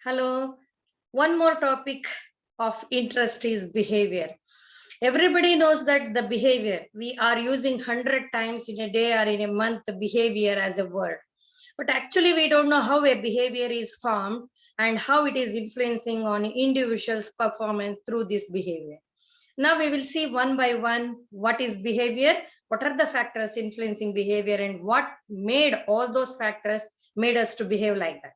Hello. One more topic of interest is behavior. Everybody knows that the behavior, we are using 100 times in a day or in a month, behavior as a word. But actually, we don't know how a behavior is formed and how it is influencing on individual's performance through this behavior. Now we will see one by one what is behavior, what are the factors influencing behavior, and what made all those factors made us to behave like that.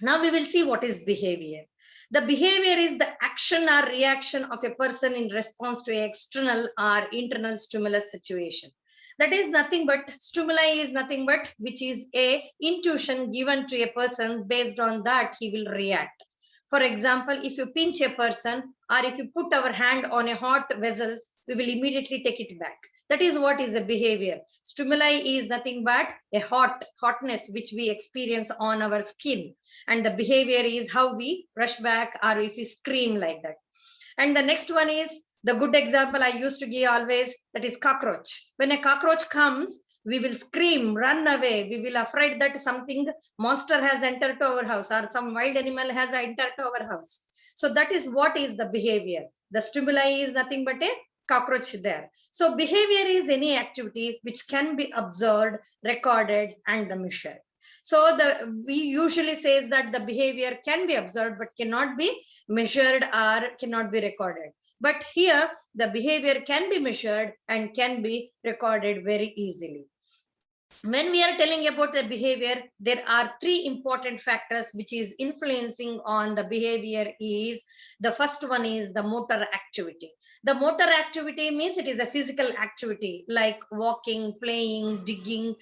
Now we will see what is behavior. The behavior is the action or reaction of a person in response to an external or internal stimulus situation. That is nothing but, stimuli is nothing but, which is a intuition given to a person. Based on that, he will react. For example, if you pinch a person or if you put our hand on a hot vessels, we will immediately take it back. That is what is a behavior. Stimuli is nothing but a hotness which we experience on our skin. And the behavior is how we rush back or if we scream like that. And the next one is the good example I used to give always, that is cockroach. When a cockroach comes, we will scream, run away. We will afraid that something monster has entered to our house or some wild animal has entered to our house. So that is what is the behavior. The stimuli is nothing but a cockroach there. So behavior is any activity which can be observed, recorded, and measured. So we usually says that the behavior can be observed but cannot be measured or cannot be recorded. But here the behavior can be measured and can be recorded very easily. When we are telling about the behavior, there are three important factors which is influencing on the behavior. Is the first one is the motor activity. The motor activity means it is a physical activity like walking, playing, digging,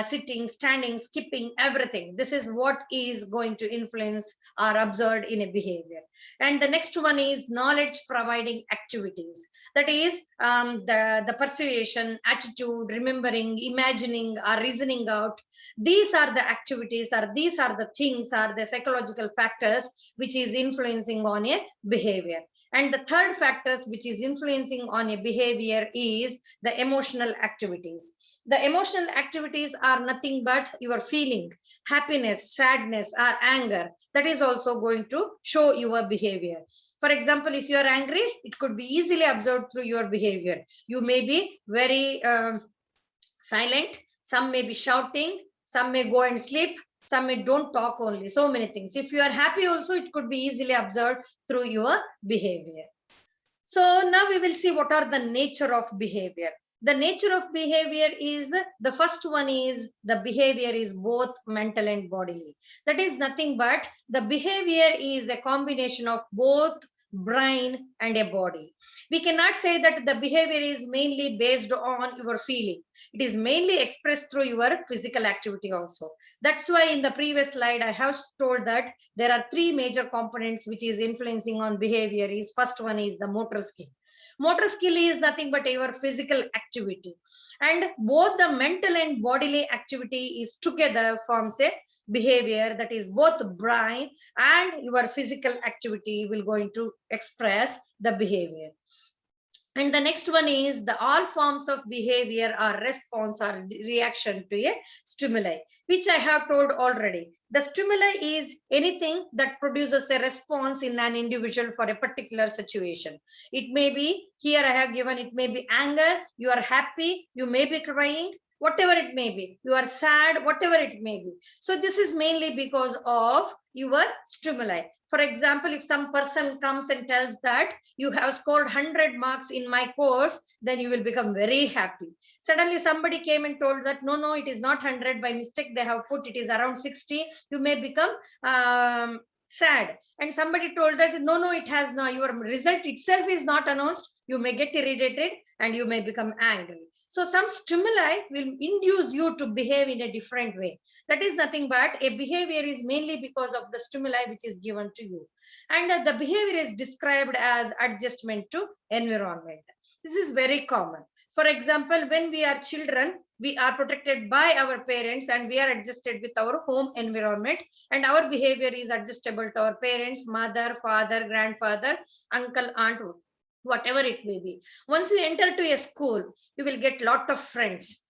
sitting, standing, skipping, everything. This is what is going to influence or observed in a behavior. And the next one is knowledge providing activities. That is the persuasion, attitude, remembering, imagining, or reasoning out. These are the activities, or these are the things, are the psychological factors which is influencing on a behavior. And the third factors which is influencing on a behavior is the emotional activities. The emotional activities are nothing but your feeling, happiness, sadness, or anger. That is also going to show your behavior. For example, if you are angry, it could be easily observed through your behavior. You may be very silent, some may be shouting, some may go and sleep, some may don't talk only, so many things. If you are happy also, it could be easily observed through your behavior. So now we will see what are the nature of behavior. The nature of behavior is, the first one is the behavior is both mental and bodily. That is nothing but the behavior is a combination of both brain and a body. We cannot say that the behavior is mainly based on your feeling. It is mainly expressed through your physical activity also. That's why in the previous slide I have told that there are three major components which is influencing on behavior. Is first one is the motor skill. Motor skill is nothing but your physical activity, and both the mental and bodily activity is together forms a behavior. That is both brain and your physical activity will going to express the behavior. And the next one is the all forms of behavior are response or reaction to a stimuli, which I have told already. The stimuli is anything that produces a response in an individual for a particular situation. It may be, here I have given, it may be anger, you are happy, you may be crying, whatever it may be, you are sad, whatever it may be. So this is mainly because of your stimuli. For example, if some person comes and tells that you have scored 100 marks in my course, then you will become very happy. Suddenly somebody came and told that no, it is not 100, by mistake they have put it is around 60, you may become sad. And somebody told that no, it has no, your result itself is not announced, you may get irritated and you may become angry. So some stimuli will induce you to behave in a different way. That is nothing but a behavior is mainly because of the stimuli which is given to you. And the behavior is described as adjustment to environment. This is very common. For example, when we are children, we are protected by our parents and we are adjusted with our home environment, and our behavior is adjustable to our parents, mother, father, grandfather, uncle, aunt, whatever it may be. Once you enter to a school, you will get lot of friends.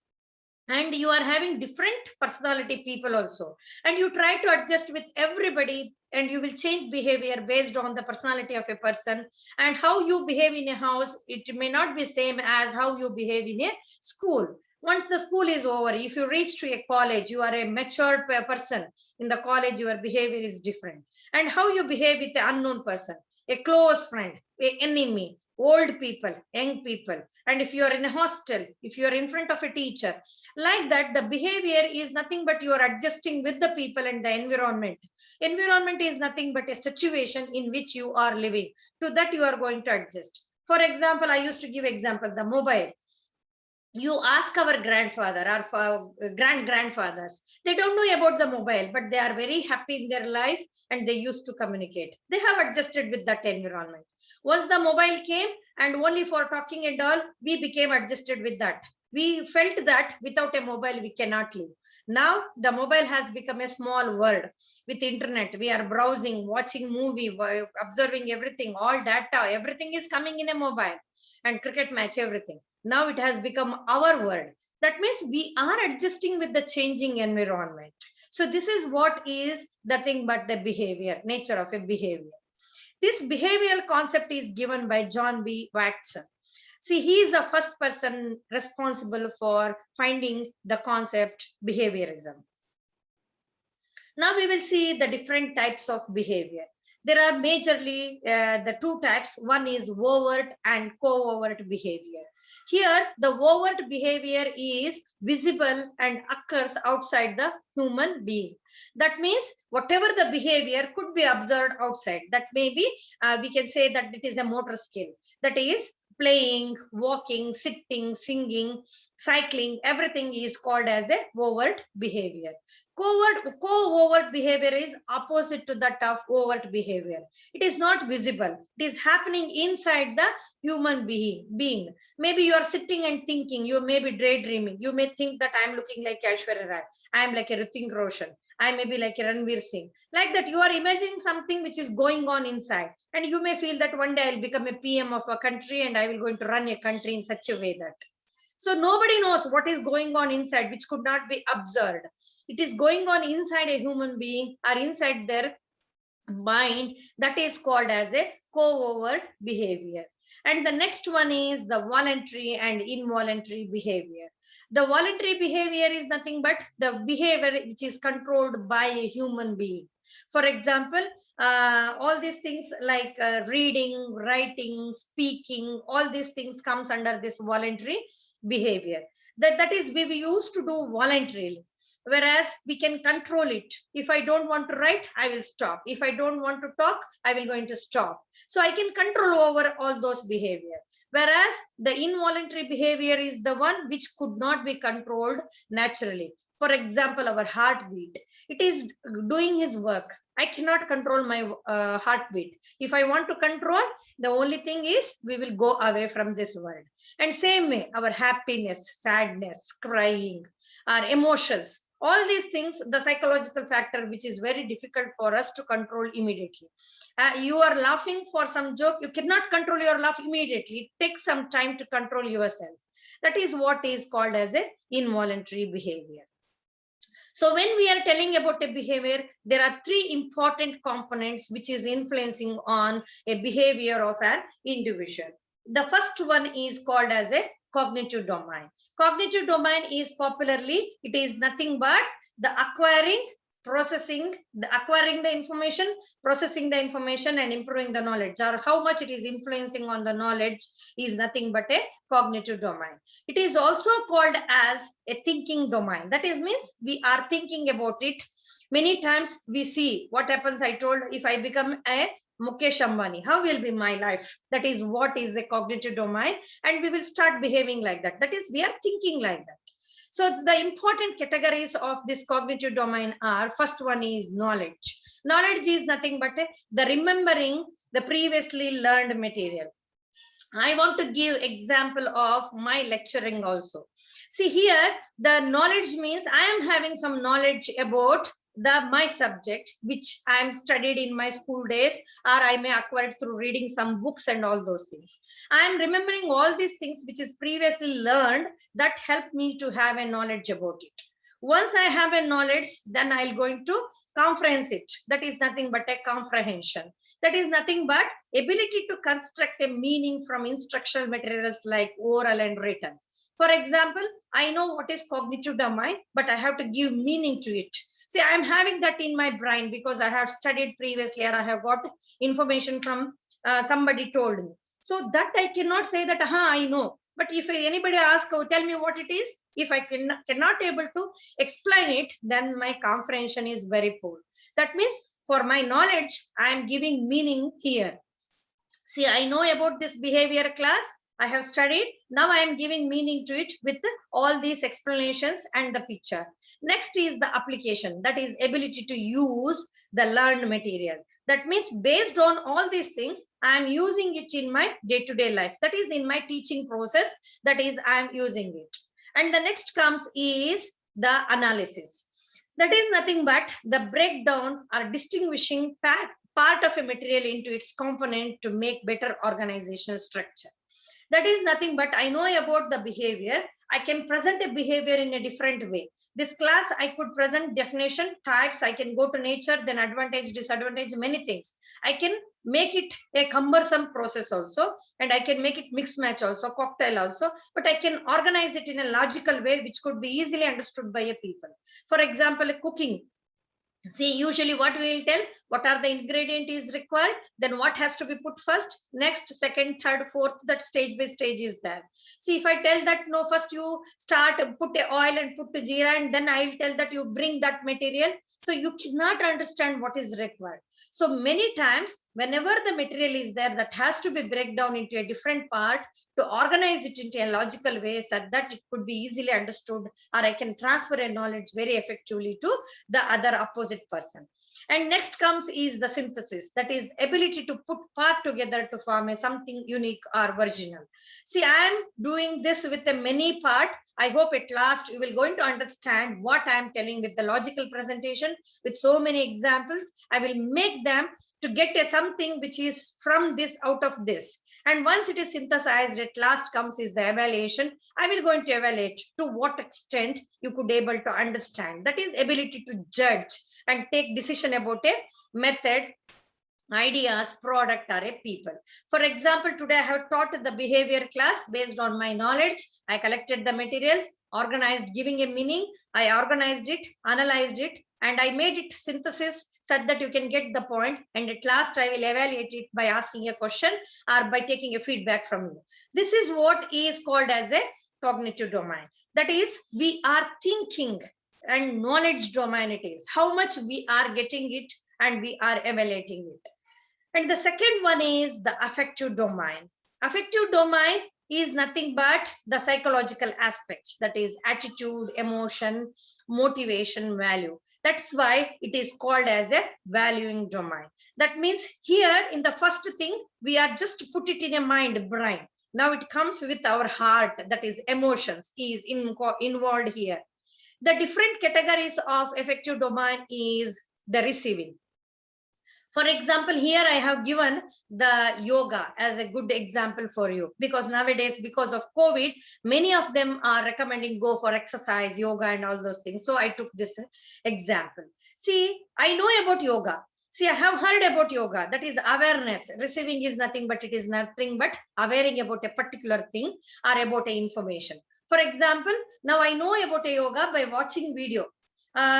and you are having different personality people also, and you try to adjust with everybody, and you will change behavior based on the personality of a person. And how you behave in a house, it may not be same as how you behave in a school. Once the school is over, if you reach to a college, you are a mature person. In the college, your behavior is different. And how you behave with an unknown person, a close friend, a enemy, old people, young people, and if you are in a hostel, if you are in front of a teacher, like that, the behavior is nothing but you are adjusting with the people and the environment. Environment is nothing but a situation in which you are living. To that you are going to adjust. For example, I used to give example, the mobile. You ask our grandfather or grand grandfathers, they don't know about the mobile, but they are very happy in their life, and they used to communicate. They have adjusted with that environment. Once the mobile came, and only for talking and all, we became adjusted with that. We felt that without a mobile we cannot live. Now the mobile has become a small world. With internet, we are browsing, watching movie, observing everything, all data, everything is coming in a mobile, and cricket match, everything. Now it has become our world. That means we are adjusting with the changing environment. So this is what is the thing but the behavior, nature of a behavior. This behavioral concept is given by John B. Watson. See, he is the first person responsible for finding the concept behaviorism. Now we will see the different types of behavior. There are majorly the two types. One is overt and covert behavior. Here, the overt behavior is visible and occurs outside the human being. That means whatever the behavior could be observed outside. That may be, we can say that it is a motor skill. That is playing, walking, sitting, singing, cycling, everything is called as a overt behavior. Co-overt behavior is opposite to that of overt behavior. It is not visible. It is happening inside the human being. Maybe you are sitting and thinking, you may be daydreaming. You may think that I am looking like Aishwarya Rai. I am like a Hrithik Roshan. I may be like a Ranveer Singh. Like that, you are imagining something which is going on inside. And you may feel that one day I'll become a PM of a country and I will going to run a country in such a way that. So nobody knows what is going on inside, which could not be observed. It is going on inside a human being or inside their mind. That is called as a covert behavior. And the next one is the voluntary and involuntary behavior. The voluntary behavior is nothing but the behavior which is controlled by a human being. For example, all these things like reading, writing, speaking, all these things comes under this voluntary behavior. That is we used to do voluntarily. Whereas we can control it. If I don't want to write, I will stop. If I don't want to talk, I will going to stop. So I can control over all those behavior. Whereas the involuntary behavior is the one which could not be controlled naturally. For example, our heartbeat. It is doing his work. I cannot control my heartbeat. If I want to control, the only thing is we will go away from this world. And same way, our happiness, sadness, crying, our emotions, all these things, the psychological factor, which is very difficult for us to control immediately. You are laughing for some joke, you cannot control your laugh immediately. It takes some time to control yourself. That is what is called as a involuntary behavior. So when we are telling about a behavior, there are three important components which is influencing on a behavior of an individual. The first one is called as a cognitive domain. Cognitive domain is popularly, it is nothing but the acquiring, processing, acquiring the information, processing the information and improving the knowledge, or how much it is influencing on the knowledge is nothing but a cognitive domain. It is also called as a thinking domain. That is means we are thinking about it. Many times we see what happens. I told, if I become a Mukesh Ambani, how will be my life? That is what is the cognitive domain, and we will start behaving like that. That is, we are thinking like that. So the important categories of this cognitive domain are, first one is knowledge. Knowledge is nothing but the remembering the previously learned material. I want to give example of my lecturing also. See here, the knowledge means I am having some knowledge about my subject, which I'm studied in my school days, or I may acquire it through reading some books and all those things. I'm remembering all these things which is previously learned that help me to have a knowledge about it. Once I have a knowledge, then I'll going to comprehend it. That is nothing but a comprehension. That is nothing but ability to construct a meaning from instructional materials like oral and written. For example, I know what is cognitive domain, but I have to give meaning to it. See, I am having that in my brain because I have studied previously, or I have got information from somebody told me. So that I cannot say that, I know. But if anybody asks, oh, tell me what it is, if I cannot able to explain it, then my comprehension is very poor. That means for my knowledge, I am giving meaning here. See, I know about this behavior class. I have studied. Now I am giving meaning to it with all these explanations and the picture. Next is the application. That is ability to use the learned material. That means based on all these things, I am using it in my day-to-day life. That is in my teaching process. That is, I am using it. And the next comes is the analysis. That is nothing but the breakdown or distinguishing part of a material into its component to make better organizational structure. That is nothing but I know about the behavior. I can present a behavior in a different way. This class, I could present definition, types, I can go to nature, then advantage, disadvantage, many things. I can make it a cumbersome process also, and I can make it mix match also, cocktail also, but I can organize it in a logical way, which could be easily understood by a people. For example, cooking. See, usually what we will tell, what are the ingredient is required, then what has to be put first, next, second, third, fourth, that stage by stage is there. See, if I tell that, no, first you start, put a oil and put the jeera, and then I will tell that you bring that material. So you cannot understand what is required. So many times, whenever the material is there, that has to be break down into a different part to organize it into a logical way so that it could be easily understood, or I can transfer a knowledge very effectively to the other opposite person. And next comes is the synthesis. That is ability to put part together to form a something unique or original. See, I am doing this with a many part. I hope at last you will going to understand what I am telling with the logical presentation with so many examples. I will make them to get a something which is from this out of this. And once it is synthesized, at last comes is the evaluation. I will going to evaluate to what extent you could able to understand. That is ability to judge and take decision about a method, ideas, product, or a people. For example, today I have taught the behavior class based on my knowledge. I collected the materials, organized, giving a meaning. I organized it, analyzed it, and I made it synthesis such that you can get the point. And at last, I will evaluate it by asking a question or by taking a feedback from you. This is what is called as a cognitive domain. That is, we are thinking, and knowledge domain it is. How much we are getting it and we are evaluating it. And the second one is the affective domain. Affective domain is nothing but the psychological aspects, that is attitude, emotion, motivation, value. That's why it is called as a valuing domain. That means here in the first thing, we are just put it in a mind, brain. Now it comes with our heart, that is emotions is involved here. The different categories of affective domain is the receiving. For example, here I have given the yoga as a good example for you, because nowadays, because of COVID, many of them are recommending go for exercise, yoga, and all those things. So I took this example. See, I know about yoga. See, I have heard about yoga. That is awareness. Receiving is nothing but it is nothing but awareing about a particular thing or about a information. For example, now I know about a yoga by watching video.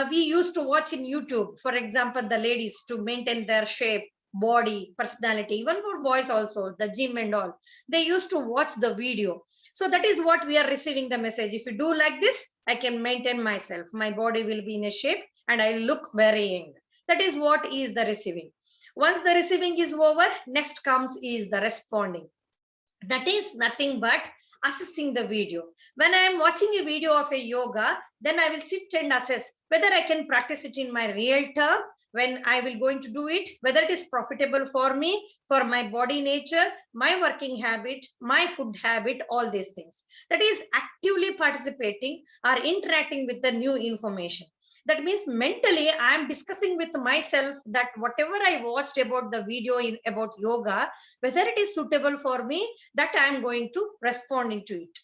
We used to watch in YouTube, for example, the ladies to maintain their shape, body, personality, even for boys also, the gym and all. They used to watch the video. So that is what we are receiving the message. If you do like this, I can maintain myself. My body will be in a shape and I look very young. That is what is the receiving. Once the receiving is over, next comes is the responding. That is nothing but assessing the video. When I am watching a video of a yoga, then I will sit and assess whether I can practice it in my real term, when I will going to do it, whether it is profitable for me, for my body nature, my working habit, my food habit, all these things. That is actively participating or interacting with the new information. That means mentally I am discussing with myself that whatever I watched about the video about yoga, whether it is suitable for me, that I am going to respond into it.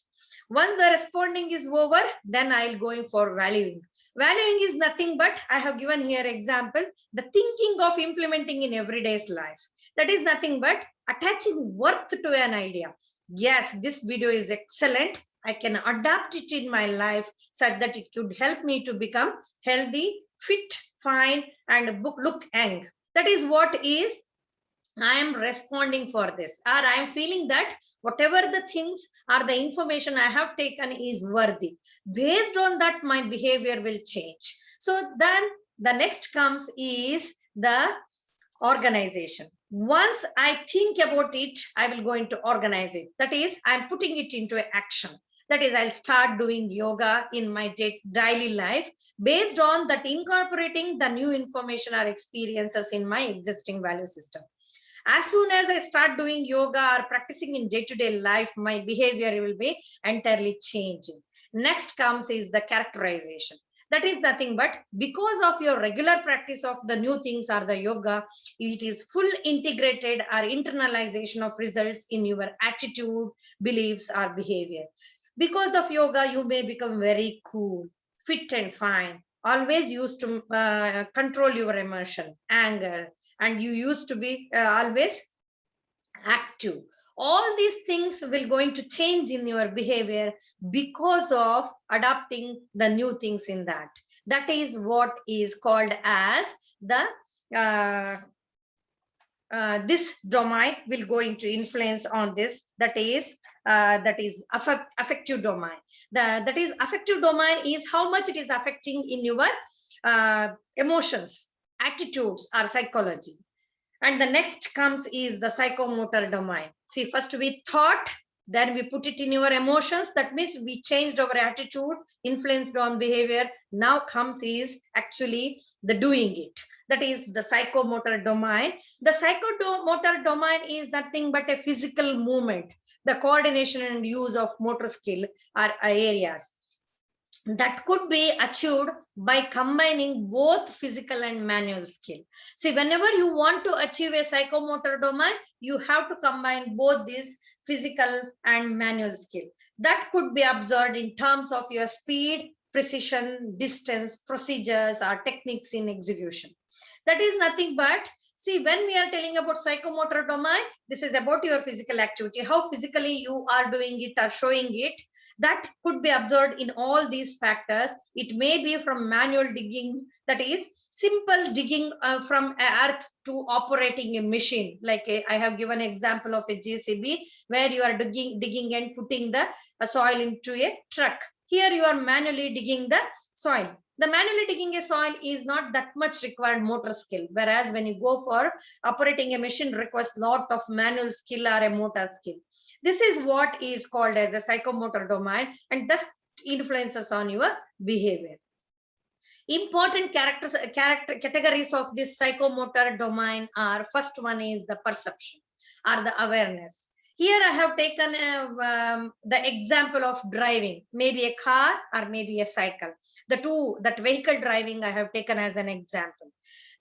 Once the responding is over, then I'll going for valuing. Valuing is nothing but, I have given here example, the thinking of implementing in everyday's life. That is nothing but attaching worth to an idea. Yes, this video is excellent. I can adapt it in my life such that it could help me to become healthy, fit, fine, and look young. That is what is I am responding for this, or I am feeling that whatever the things or the information I have taken is worthy. Based on that, my behavior will change. So then the next comes is the organization. Once I think about it, I will go into organize it. That is, I'm putting it into action. That is, I'll start doing yoga in my daily life based on that, incorporating the new information or experiences in my existing value system. As soon as I start doing yoga or practicing in day-to-day life, my behavior will be entirely changing. Next comes is the characterization. That is nothing but because of your regular practice of the new things or the yoga, it is full integrated or internalization of results in your attitude, beliefs, or behavior. Because of yoga, you may become very cool, fit and fine, always used to control your emotion, anger, and you used to be always active. All these things will going to change in your behavior because of adopting the new things in that. That is what is called as the this domain will going to influence on this. That is affective domain. That is affective domain is how much it is affecting in your emotions, attitudes, or psychology. And the next comes is the psychomotor domain. See, first we thought, then we put it in your emotions. That means we changed our attitude, influenced on behavior. Now comes is actually the doing it. That is the psychomotor domain. The psychomotor domain is nothing but a physical movement, the coordination and use of motor skill are areas that could be achieved by combining both physical and manual skill. See, whenever you want to achieve a psychomotor domain, you have to combine both this physical and manual skill. That could be observed in terms of your speed, precision, distance, procedures, or techniques in execution. That is nothing but, see, when we are telling about psychomotor domain, this is about your physical activity, how physically you are doing it or showing it. That could be observed in all these factors. It may be from manual digging, that is simple digging from earth, to operating a machine. Like I have given an example of a JCB where you are digging and putting the soil into a truck. Here you are manually digging the soil. The manually digging a soil is not that much required motor skill, whereas when you go for operating a machine requires lot of manual skill or a motor skill. This is what is called as a psychomotor domain, and thus influences on your behavior. Important categories of this psychomotor domain are, first one is the perception or the awareness. Here I have taken the example of driving, maybe a car or maybe a cycle. That vehicle driving I have taken as an example.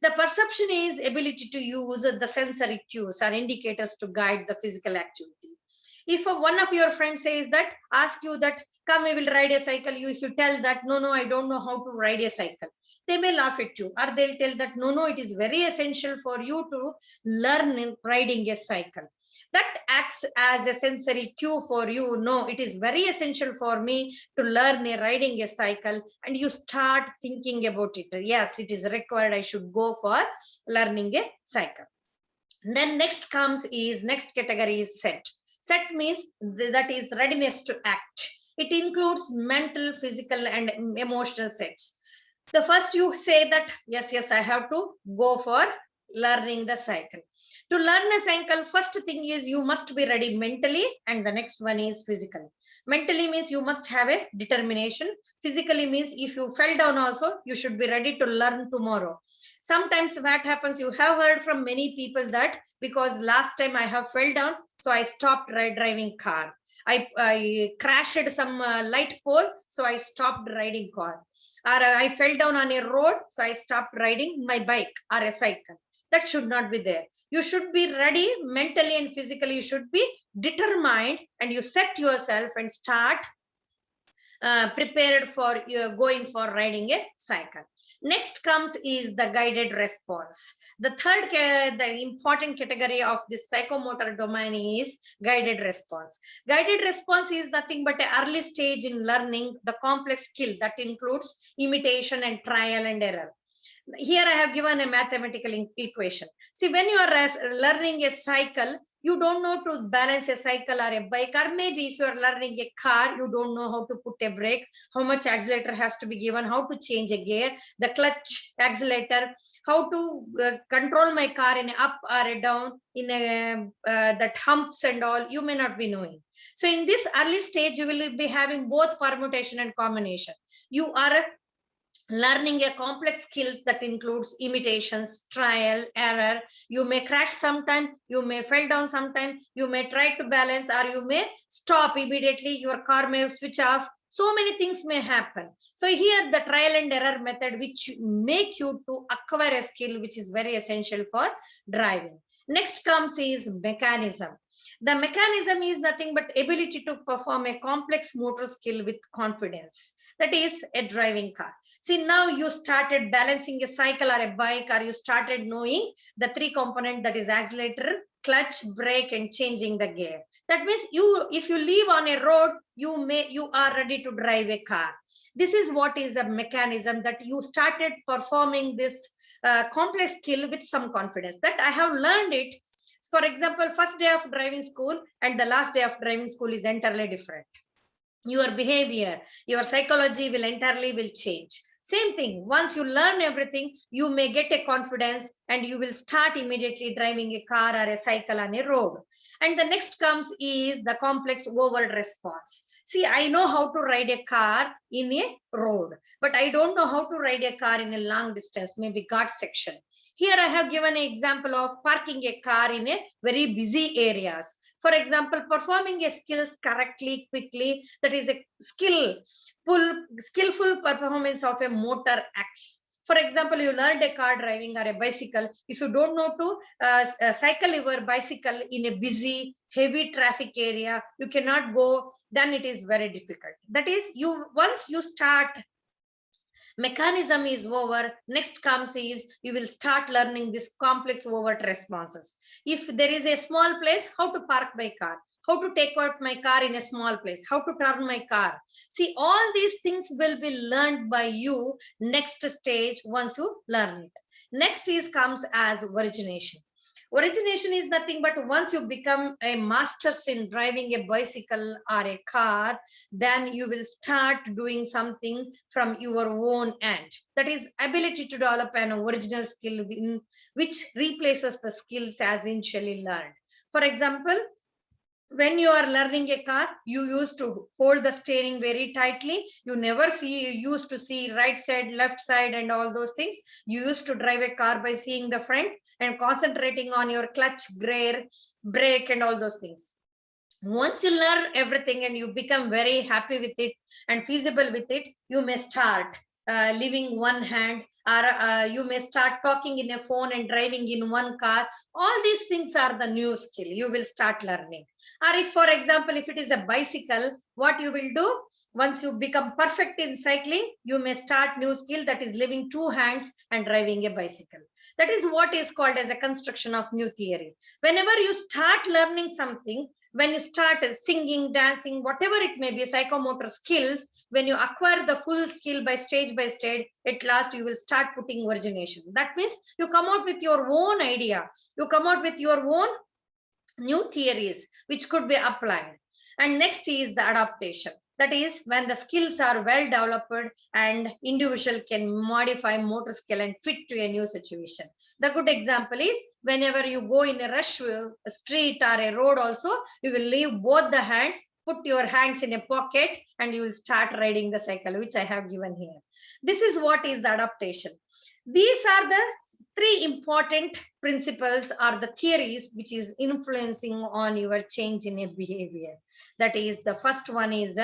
The perception is ability to use the sensory cues or indicators to guide the physical activity. If one of your friends says that, ask you that, come, we will ride a cycle. If you tell that, no, I don't know how to ride a cycle, they may laugh at you, or they'll tell that, no, it is very essential for you to learn in riding a cycle. That acts as a sensory cue for you. No, it is very essential for me to learn a riding a cycle, and you start thinking about it. Yes, it is required. I should go for learning a cycle. Then next category is set. Set means that is readiness to act. It includes mental, physical, and emotional sets. The first you say that, yes, I have to go for learning the cycle. To learn a cycle, first thing is you must be ready mentally, and the next one is physical. Mentally means you must have a determination. Physically means if you fell down also, you should be ready to learn tomorrow. Sometimes what happens, you have heard from many people that because last time I have fell down, so I stopped driving car. I crashed some light pole, so I stopped riding car. or I fell down on a road, so I stopped riding my bike or a cycle. That should not be there. You should be ready mentally and physically. You should be determined, and you set yourself and start prepared for going for riding a cycle. Next comes is the guided response. The third, the important category of this psychomotor domain is guided response. Guided response is nothing but an early stage in learning the complex skill that includes imitation and trial and error. Here I have given a mathematical equation. See, when you are learning a cycle, you don't know to balance a cycle or a bike, or maybe if you are learning a car, you don't know how to put a brake, how much accelerator has to be given, how to change a gear, the clutch, accelerator, how to control my car in a up or a down, in a that humps and all, you may not be knowing. So in this early stage, you will be having both permutation and combination. You are learning a complex skills that includes imitations, trial, error. You may crash sometime, you may fall down sometime, you may try to balance, or you may stop immediately, your car may switch off. So many things may happen. So here the trial and error method, which make you to acquire a skill, which is very essential for driving. Next comes is mechanism. The mechanism is nothing but ability to perform a complex motor skill with confidence. That is a driving car. See, now you started balancing a cycle or a bike, or you started knowing the three component, that is accelerator, clutch, brake, and changing the gear. That means you, if you leave on a road, you are ready to drive a car. This is what is a mechanism, that you started performing this complex skill with some confidence, that I have learned it. For example, first day of driving school and the last day of driving school is entirely different. Your behavior, your psychology will entirely will change. Same thing, once you learn everything, you may get a confidence and you will start immediately driving a car or a cycle on a road. And the next comes is the complex overt response. See, I know how to ride a car in a road, but I don't know how to ride a car in a long distance, maybe ghat section. Here I have given an example of parking a car in a very busy areas. For example, performing a skills correctly, quickly, that is a skillful performance of a motor acts. For example, you learned a car driving or a bicycle. If you don't know to cycle your bicycle in a busy, heavy traffic area, you cannot go, then it is very difficult. That is, once you start, mechanism is over, next comes is you will start learning this complex overt responses. If there is a small place, how to park my car, how to take out my car in a small place, how to turn my car. See, all these things will be learned by you next stage once you learn it. Next is comes as origination. Origination is nothing but once you become a master in driving a bicycle or a car, then you will start doing something from your own end. That is ability to develop an original skill which replaces the skills as initially learned. For example, when you are learning a car, you used to hold the steering very tightly. You used to see right side, left side, and all those things. You used to drive a car by seeing the front and concentrating on your clutch, gear, brake, and all those things. Once you learn everything and you become very happy with it and feasible with it, you may start leaving one hand, or you may start talking in a phone and driving in one car. All these things are the new skill you will start learning. Or if, for example, if it is a bicycle, what you will do, once you become perfect in cycling, you may start new skill, that is leaving two hands and driving a bicycle. That is what is called as a construction of new theory. Whenever you start learning something, when you start singing, dancing, whatever it may be, psychomotor skills, when you acquire the full skill by stage, at last you will start putting origination. That means you come out with your own idea. You come out with your own new theories, which could be applied. And next is the adaptation. That is when the skills are well developed and individual can modify motor skill and fit to a new situation. The good example is whenever you go in a rush street or a road also, you will leave both the hands, put your hands in a pocket, and you will start riding the cycle, which I have given here. This is what is the adaptation. These are the three important principles or the theories which is influencing on your change in a behavior. That is, the first one is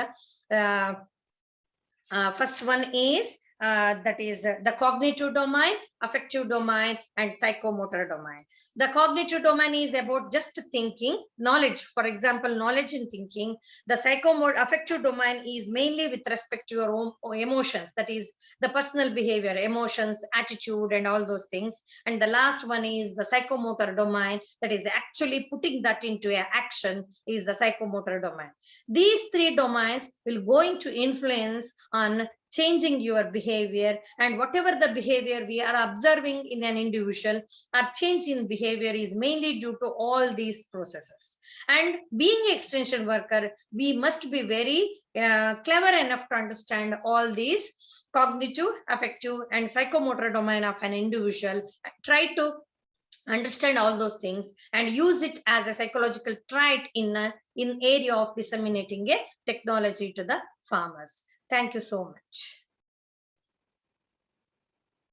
that is the cognitive domain, affective domain, and psychomotor domain. The cognitive domain is about just thinking, knowledge, for example, knowledge in thinking. The psychomotor affective domain is mainly with respect to your own emotions, that is the personal behavior, emotions, attitude, and all those things. And the last one is the psychomotor domain, that is actually putting that into action, is the psychomotor domain. These three domains will going to influence on changing your behavior, and whatever the behavior we are observing in an individual, our change in behavior is mainly due to all these processes. And being an extension worker, we must be very clever enough to understand all these cognitive, affective, and psychomotor domain of an individual. Try to understand all those things and use it as a psychological trait in area of disseminating a technology to the farmers. Thank you so much.